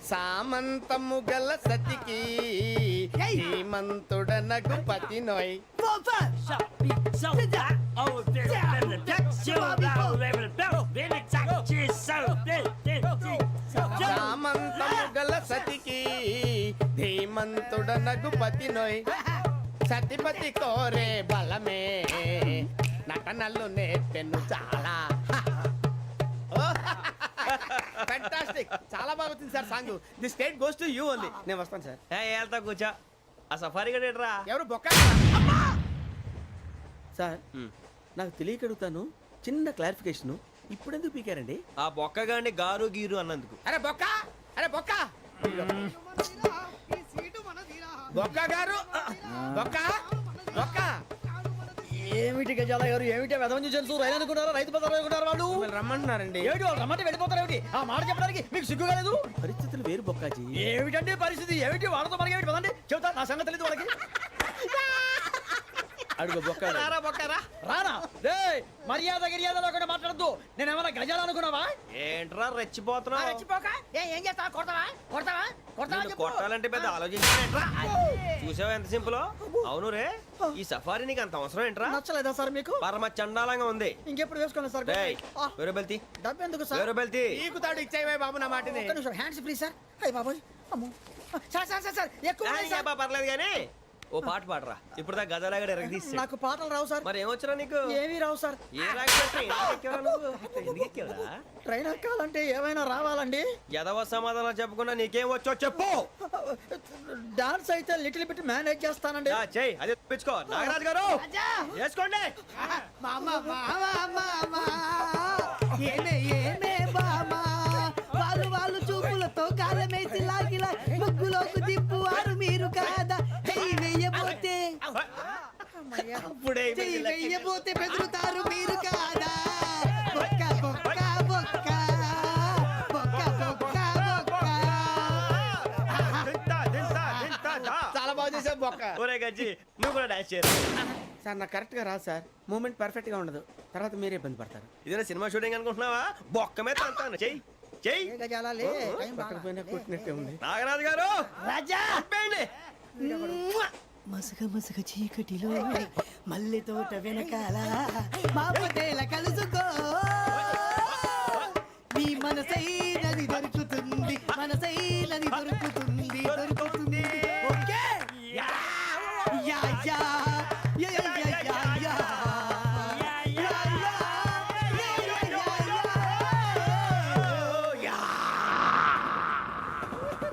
సామంతము గల సతికి హేమంతుడనగు పతి నోయ్. సామంతము గల సతికి ధీమంతుడనగు పతి నోయ్. సతిపతి కోరే బలమే నటనలు నేర్పెను చాలా. ఫ్యాంటాస్టిక్, చాలా బాగా వచ్చింది sir song. The state goes to you only. నేను వస్తాను సార్. వెళ్తా కూర్చో. ఆ సఫారీ గడేట్రా. ఎవరు బొక్క సార్? నాకు తెలియక అడుగుతాను, చిన్న క్లారిఫికేషన్. ఇప్పుడు ఎందుకు పీకారండి? ఆ బొక్కగాండి గారు గీరు అన్నందుకు. అరే బొక్క, అరే బొక్క, బొక్క గారు, బొక్క బొక్క. ఏమిటి గజాల గారు, ఏమిటి వెదవం చూసాను రైలు అనుకున్నారా? రైతు బజార్ అనుకున్నారు వాళ్ళు. రమ్మంటున్నారండి. ఏమిటి వాళ్ళు రమ్మంటే వెళ్ళిపోతారు ఏమిటి? ఆ మాట చెప్పడానికి మీకు సిగ్గు కాలేదు? పరిస్థితులు వేరు బొక్కాజీ. ఏమిటండి పరిస్థితి? ఏమిటి వాళ్ళతో మనకి ఏమిటి? పదండి చెబుతా, నా సంగతి తెలియదు వాళ్ళకి. అడుగు బొక్క. రారా బొక్కరా. రానా రే, మర్యాద గిర్యాద లేకుండా మాట్లాడద్దు. నేను ఏమన్నా గజాలు అనుకున్నావా? ఏంట్రా రెచ్చిపోతున్నావు? ఏం చేస్తావా? కొడతావా? కొడతావా? కొడతావా? నిన్ను కొట్టాలంటే పెద్ద ఆలోచించానేంట్రా? చూసావా ఎంత సింపుల్? అవును రే, ఈ సఫారీ నీకు అంత అవసరం ఏంట్రా? నచ్చలేదా సార్ మీకు? పరమ చండాలంగా ఉంది. ఇంకెప్పుడు వేసుకోండి సార్. వేరే బెల్తి. డబ్బు ఎందుకు సార్? వేరే బెల్తి. నీకు తాడు ఇచ్చాయి బాబు నా మాటని. ఒక్క నిమిషం, హ్యాండ్స్ ఫ్రీ సార్. అయ్య బాబోయ్, అమ్మో. సార్ సార్ సార్ సార్ ఎక్కువ ఉన్నాయి సార్. పర్లేదు కానీ ఓ పాట పాడరా. ఇప్పుడు దా గదలాగడ ఎరగదీసి. నాకు పాటలు రావు సార్. మరి ఏమొచ్చరా నీకు? ఏమీ రావు సార్. ఏ రాకపోతే ఎందుకు ఎక్కేవరా? ట్రైన్ ఎక్కాలంటే ఏమైనా రావాలండి. ఎదవ సమాధానం చెప్పకుండా నీకేం వచ్చో చెప్పు. డాన్స్ అయితే లిటిల్ బిట్ మేనేజ్ చేస్తానండి. చెయ్యి, అదే తెప్పించుకో. నాగరాజు గారు వేసుకోండి. ఏమే ఏమే బామా వాళ్ళు వాళ్ళు చూపు పువ్వారు మీరు కాదా చెయ్యి వెయ్యబోతే చెయ్యి వెయ్యబోతే బెదురుతారు మీరు కాదా బొక్క బొక్క బొక్క బొక్క బొక్క బొక్క. చాలా బాగా చేసావు బొక్క. ఒరే గజ్జి నువ్వు కూడా డాన్స్ చేయరు. సార్ నాకు కరెక్ట్ గా రాదు సార్. మూమెంట్ పర్ఫెక్ట్ గా ఉండదు, తర్వాత మీరే ఇబ్బంది పడతారు. ఇదేనా సినిమా షూటింగ్ అనుకుంటున్నావా? బొక్క మీద తంతాను. చెయ్యి చెయ్యి. పక్కన పోయినా కొట్టినట్టే ఉంది. నాగరాజు గారు రాజా చంపేయండి. మసగ మసగ చీకటిలో మల్లె తోట వెనకాల మా పటేల కలుసుకో నీ మనసైనది దొరుకుతుంది మనసైనది దొరుకుతుంది